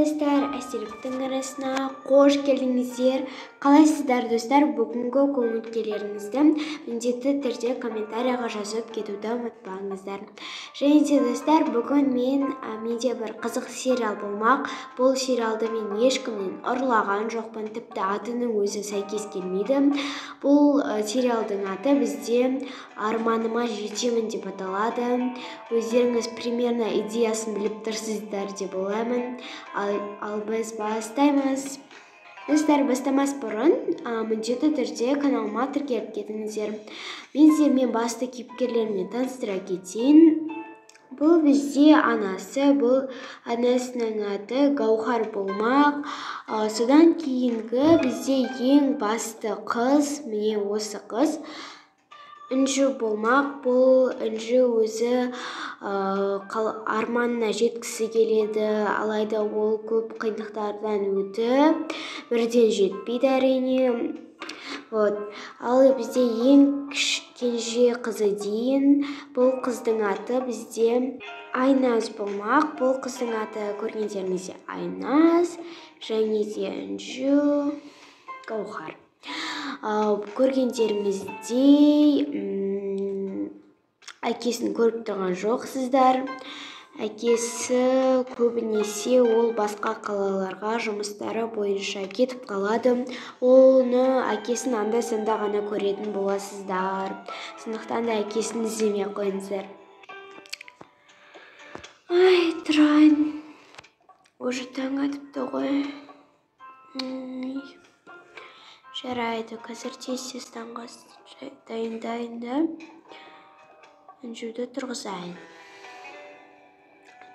Достар, әселіктің арасына қош келдіңіздер. Қалайсыздар достар? Бүгінгі көңіл-күйлеріңізді міндетті түрде комментарияға жазып кетуді ұмытпаңыздар. Және де достар, бүгін менде бір қызық сериал болмақ. Бұл сериалды мен ешкімнен ұрлаған жоқпын, тіпті атының өзі сәйкес келмейді. Бұл сериалдың аты бізде «Арманыма жетемін» деп аталады. Өздеріңіз примерно идеясын біліп тұрсыздар деп ойлаймын. Ал біз бастаймыз. Достар, бастамас бұрын міндетті түрде каналыма тіркеліп кетіңіздер. Мен сіздермен басты кейіпкерлермен таныстыра кетейін. Бұл бізде анасы, бұл анасының аты Гаухар болмақ. Содан кейінгі бізде ең басты қыз, міне осы қыз Інжу болмақ. Бұл Інжу өзі арманына жеткісі келеді, алайда ол көп қиындықтардан өтіп, бірден жетпейді әрине. Ал бізде ең кенже қызы дейін. Бұл қыздың аты бізде Айназ болмақ. Бұл қыздың аты көргендеріңізде Айназ, және де Інжу, Гаухар. Көргендеріңіздей әкесін көріп тұрған жоқсыздар. Әкесі көбінесе ол басқа қалаларға жұмыстары бойынша кетіп қалады. Оны әкесін анда-санда ғана көретін боласыздар. Сондықтан да әкесін іздемей қойыңыздар. Ай, тұрайын. Уже таң атыпты ғой. Жарайды, қазір тез таңға дайындайын да Інжуді тұрғызайын.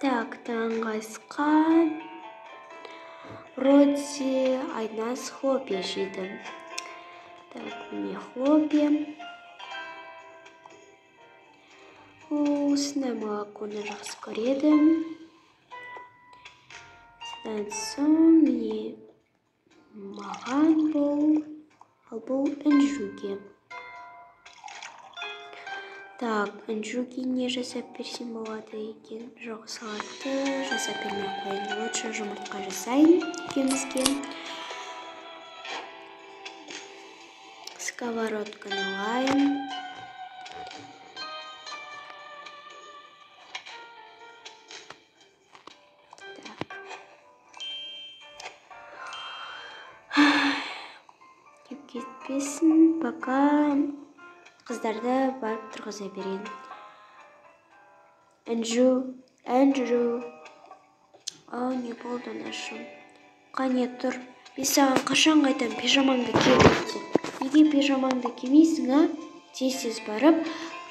Так, таңға асқан. Вроде Айназ хлопья жейді. Так, міне хлопья. Осындай молоконы жақсы көреді. Содан соң міне маған бұл, ал бұл Інжуге. Так, Інжуге не жасап берсем болады екен? Жоқ, салатты жасап бермей қойын. Лучше жұмыртқа жасайын екеумізге. Сковородканы алайын. Кетпесін, пока қыздарды барып тұрғыза берейін. Інжу. Не болды анашым? Қане тұр. Мен саған қашан қайтам пижамаңды киіп деп. Неге пижамаңды кимейсің, а? Тез барып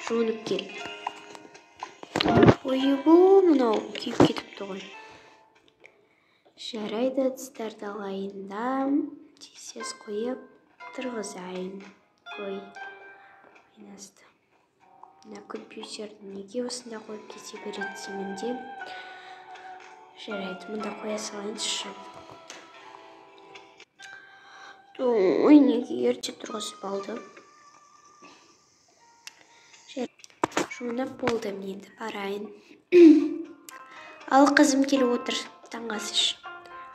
жуынып кел. Ойбу, мынау киіп кетіпті ғой. Жарайды, ыдыстарды алайын да тез қойып тұрғызайын. Ой, Айназды. Мына компьютерді неге осында қойып кете береді деймін де. Жарайды, мұнда қоя салайыншы. Ой, неге ерте тұрғызып алды. Жуынып болды, мен енді барайын. Ал қызым келіп отыр, таңғы ас іш.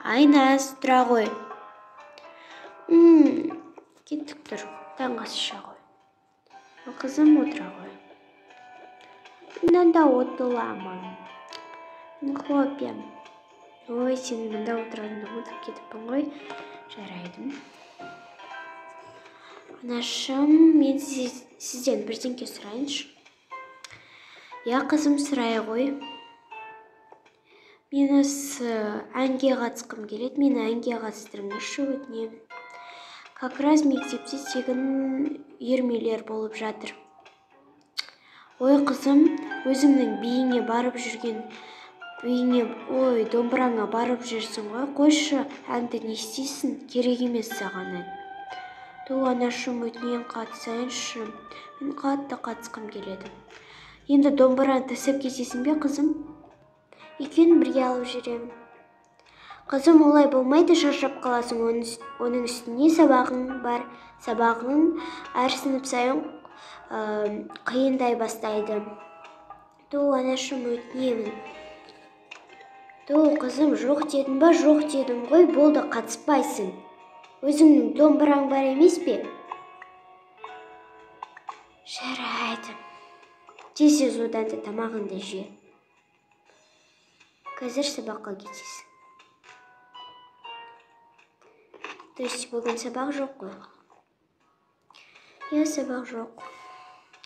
Айназ, тұра ғой. Кеттік тұр, таңғы ас іше ғой. Ал қызым отыра ғой. Мынада отыламын. Хлопьям. Ой, сен мында отырғанды ұмытып кетіппін ғой. Жарайды. Анашым, мен сізден бірдеңке сұрайыншы. Я, қызым, сұрай ғой. Мен осы әнге қатысқым келеді. Мені әнге қатыстырыңызшы, өтінемін. Как раз мектепте тегін үйірмелер болып жатыр. Ой, қызым, өзіңнің биіңе барып жүрген, домбыраңа барып жүрсің ғой. Қойшы, әнді не істейсің? Керек емес саған ән. Анашым, өтінен қатысайыншы. Мен қатты қатысқым келеді. Енді домбыраны тастап кетесің бе, қызым? Екеуін бірге алып жүремін. Қызым, олай болмайды, шаршап қаласың. Оның үстіне сабағың бар. Сабағың әр сынып сайын қиындай бастайды. Анашым, өтінемін. Ту қызым, жоқ дедім ба, жоқ дедім ғой, болды, қатыспайсың. Өзіңнің домбыраң бар емес пе? Жарайды. Тез одан да тамағыңды же. Қазір сабаққа кетесің. То есть бүгін сабақ жоқ қой? Иә, сабақ жоқ.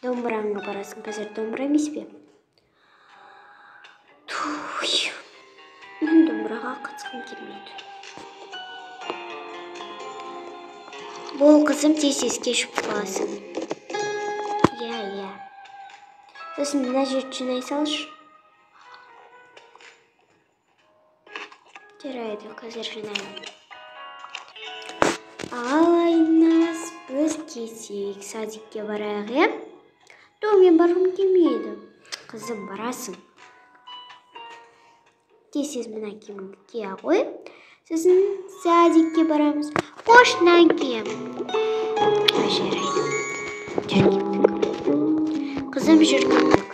Домбыраңа барасың, қазір домбыра емес пе? Мен домбыраға қатысқым келмейді. Бұл қызым тез кешіп қаласың. Иә. Сосын мына жерді жинай салшы. Жарайды, қазір жинаймын. Ал Айназ, біз кетейік, садикке барайық, иә? Мен барғым келмейді. Қызым, барасың. Тез мына киіміңді кие ғой. Сосын садикке барамыз. Қошынан кием. Жарайды. Жүр кеттік. Қызым, жүр кеттік.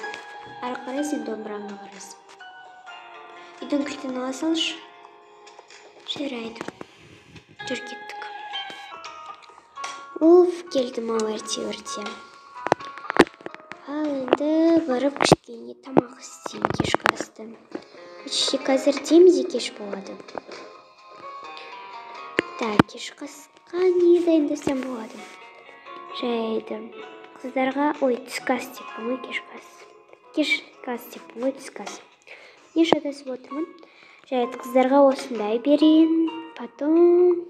Ары қарай сен домбыраңа барасың. Үйдің кілтін ала салшы. Жарайды. Жүр кеттік. Келдім ау ерте. Ал енді барып кішкене тамақ істейін кешкі асты. Почти қазір демде кеш болады. Так, кешкі асқа не дайындасам болады? Жарайды. Қыздарға, түскі ас деппін ғой, кешкі ас. Кешкі ас деппін ғой, түскі ас. Не шатасып отырмын? Жарайды, қыздарға осындай берейін. Потом...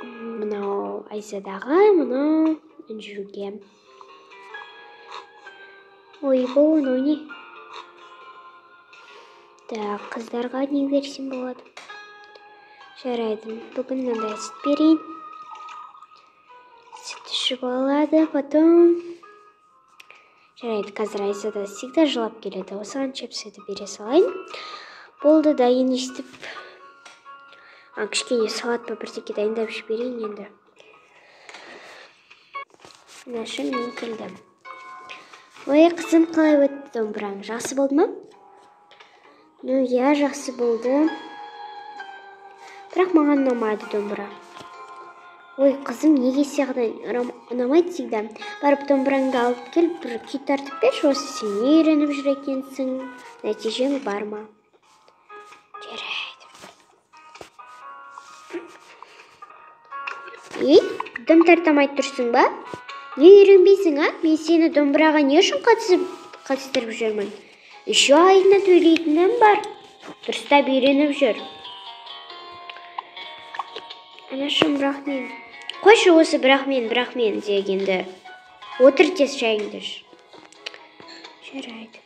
Мынау Айзадаға, мынау Үнжуге. Бұл мынау не? Так, қыздарға не берсем болады? Жарайды, бүгін мынандай сүт берейін. Сүт ішіп алады, потом... Жарайды, қазір Айзада всегда жылап келеді. Осыған чипсыды бере салайын. Болды, дайын естіп. Кішкене салат па бірдеке дайындап жіберейін енді. Нашы мен келдім. Ой, қызым, қалай өтті домбыраң? Жақсы болды ма? Иә, жақсы болды. Бірақ маған ұнамайды домбыра. Ой, қызым, неге саған ұнамайды всегда? Барып домбыраңды алып келіп, бір күй тартып берші, осы сен не үйреніп жүр екенсің? Нәтижең бар ма? Дым тартамай тұрсың ба? Не үйренбейсің, а? Мен сені домбыраға не үшін қатыстырып жүрмін? Еще айына төлейтінім бар. Дұрыстап үйреніп жүр. Анашым, бірақ мен... Қойшы осы бірақ мен дегенді. Отыр тез шайыңды іш. Жарайды.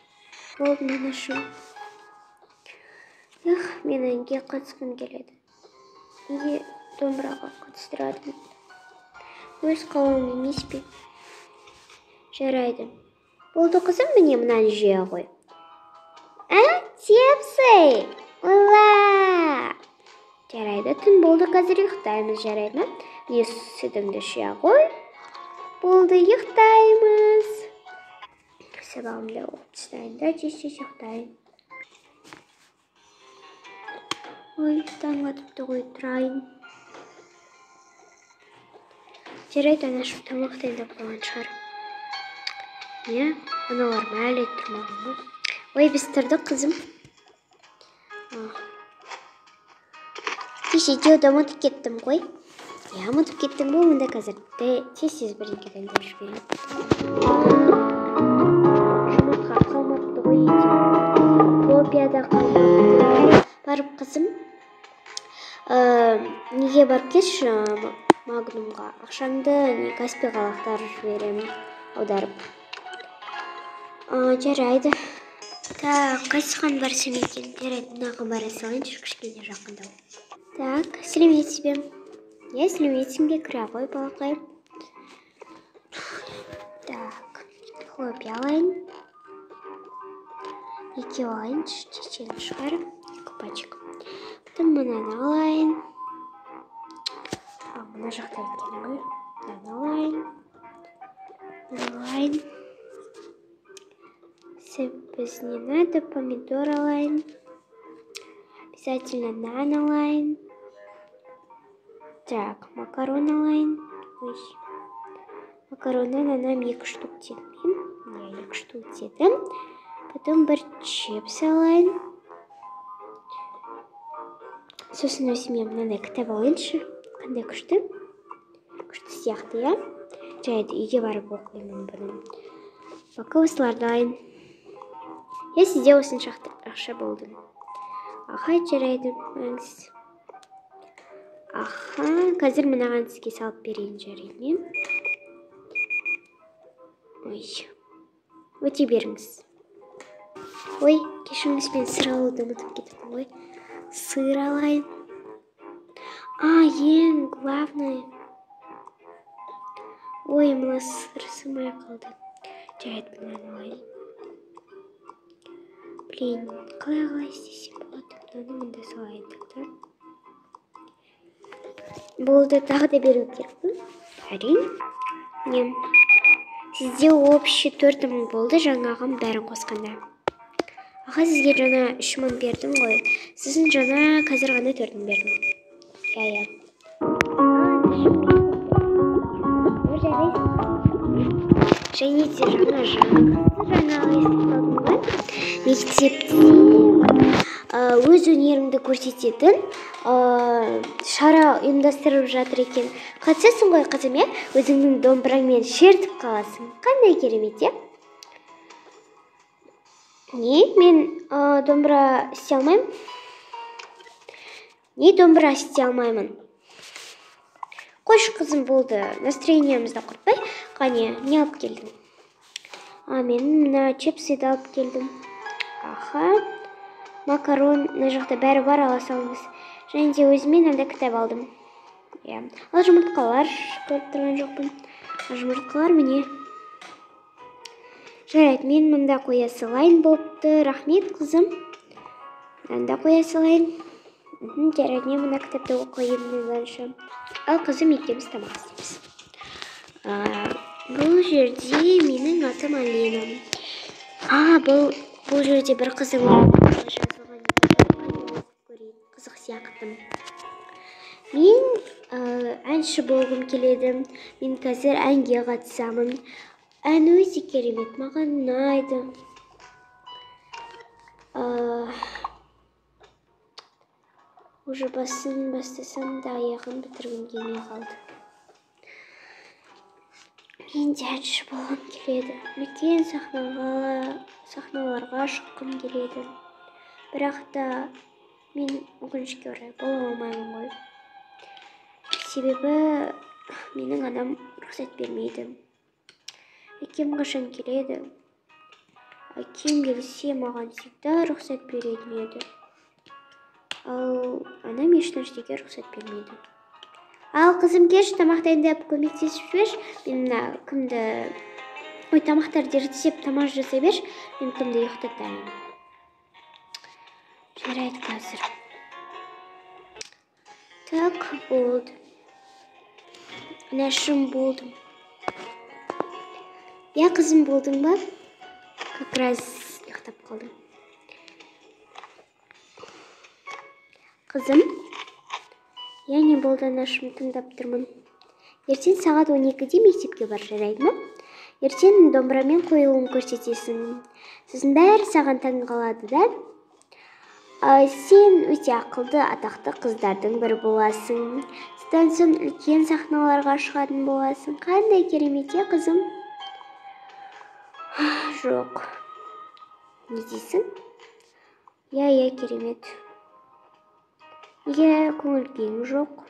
Болды, анашым. Мен әнге қатысқым келеді. Неге домбыраға қатыстырадым? Өз қалауым емес пе? Жарайды. Болды, қызым, міне мынаны жия ғой. Тепсей! Ула! Жарайды, түн болды, қазір ұйықтаймыз, жарайды ма? Не сүтіңді жия ғой. Болды, ұйықтаймыз. Сабағымды оқып тастайын да, тез ұйықтайын. Ой, таң атыпты ғой, тұрайын. Жарайды, анашым, тамақ дайындап болған шығар. Не? Аналар әлі тұрмаған ғой. Ой, біз тұрдық, қызым. Кешеде ұмытып кеттім ғой. Ұмытып кеттім ғой, онда қазір тез бірдеңе дайындап жіберейін. Жұмыртқа қалмапты ғой үйде. Копияда қалмапты. Барып, қызым, неге барып келші? Магнумға ақшаңды Каспиға лақтарып жіберемін, аударып. Жарайды. Так, қайсыған барсам екен? Жарайды, мынаға бара салайыншы, кішкене жақындау. Так, сәлеметсіз бе? Иә, сәлеметсің бе? Кіре ғой, балақай. Так, хлопья алайын. Екеу алайыншы, чечені шығар. Екі пачек. Потом мынаны алайын. Мына жақта екен ғой. Мынаны алайын. Біз не надо? Помидор алайын. Обязательно нан алайын. Так, макарон алайын. Ой. Макароннан анам 2 штук дедім. Я 2 штук дедім. Потом бір чипс алайын. Сосын өзіме мынандай кітап алайыншы. Қандай күшті? Күшті сияқты, я? Жайды үйге барып оқимын бұны. Пока осыларды алайын. Я сізде осынша ақша болдым. Аха, жарайды. Аха, қазір мынаған сізге салып берейін, жарайды. Ой, өте беріңіз. Ой, кешіріңіз, мен сыр алуды ұмытып кетіппін ғой. Сыр алайын. Ең главное. Ой, мына сыр сымай қалды. Жарайды, мынаны алайын. Блин, қалай істесем болады? Мынаны мында салайын, да? Болды, тағы да беру керекпін. Әрине. Сізде общий 4000 болды, жаңағым бәрін қосқанда. Аға, сізге жаңа 3000 бердім ғой. Сіздің жаңа қазір ғана 4000 бердім. Я. Және де жаңа мектепте өз өнеріңді көрсететін шара ұйымдастырып жатыр екен. Қатысасың ғой, қызым, е? Өзіңнің домбыраңмен шертіп қаласың. Қандай керемет, е? Не, мен домбыра істей алмаймын? Не домбыра істей алмаймын? Қойшы, қызым, болды. Настроениямызды құртпай. Қане, не алып келдің? Мен мына чипсыды алып келдім. Аха. Макарон, мына жақта бәрі бар, ала салыңыз. Және де өзіме мынандай кітап алдым. Ал жұмыртқалар көріп тұрған жоқпын. Жұмыртқалар міне. Жарайды, мен мында қоя салайын болыпты. Рахмет, қызым. Мында қоя салайын. Жарайды, мен мына кітапты оқиын. Ал қызым, екеуміз тамақ істейміз. Бұл жерде менің атым Алена. Бұл жерде бір қызым жазылған. Қызық сияқты. Мен әнші болғым келеді. Мен қазір әнге қатысамын. Ән өте керемет, маған ұнайды. Уже басын бастасам да аяғын бітіргім келмей қалды. Мен де әнші болғым келеді. Үлкен сахналарға шыққым келеді. Бірақ та мен өкінішке орай бола алмаймын ғой. Себебі менің анам рұқсат бермейді. Әкем қашан келеді? Әкем келсе маған всегда рұқсат беретін еді. Ал анам ешнәрсеге рұқсат бермейді. Ал қызым, келші, тамақ дайындап көмектесіп жіберші. Мен кімді тамақтарды ертісеп тамақ жасай берші. Мен кімді ұйықтатайын. Жарайды қазір. Так, болды. Нашым болдым. Я, қызым, болдың ба? Как раз ұйықтап қалдым. Қызым, я не болды, нашым, тыңдап тұрмын. Ертең сағат 12-де мектепке бар, жарайды ма? Ертең домбырамен қойылым көрсетесің. Сіздің бәрі саған таң қалады, да? Сен өте ақылды, атақты қыздардың бірі боласың. Содан соң үлкен сахналарға шығатын боласың. Қандай керемет, қызым? Жоқ. Не дейсің? Я, керемет. Неге көңіл күйің жоқ?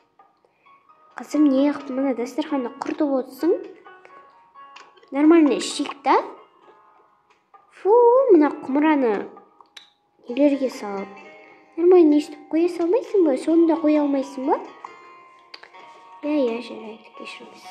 Қызым, не мына дастарханды құртып отырсың? Нормально ішейік, та? Фу, мына құмыраны нелерге салып. Нормально естіп қоя салмайсың ба? Соны да қоя алмайсың ба? Я, жарайды, кешіріңіз.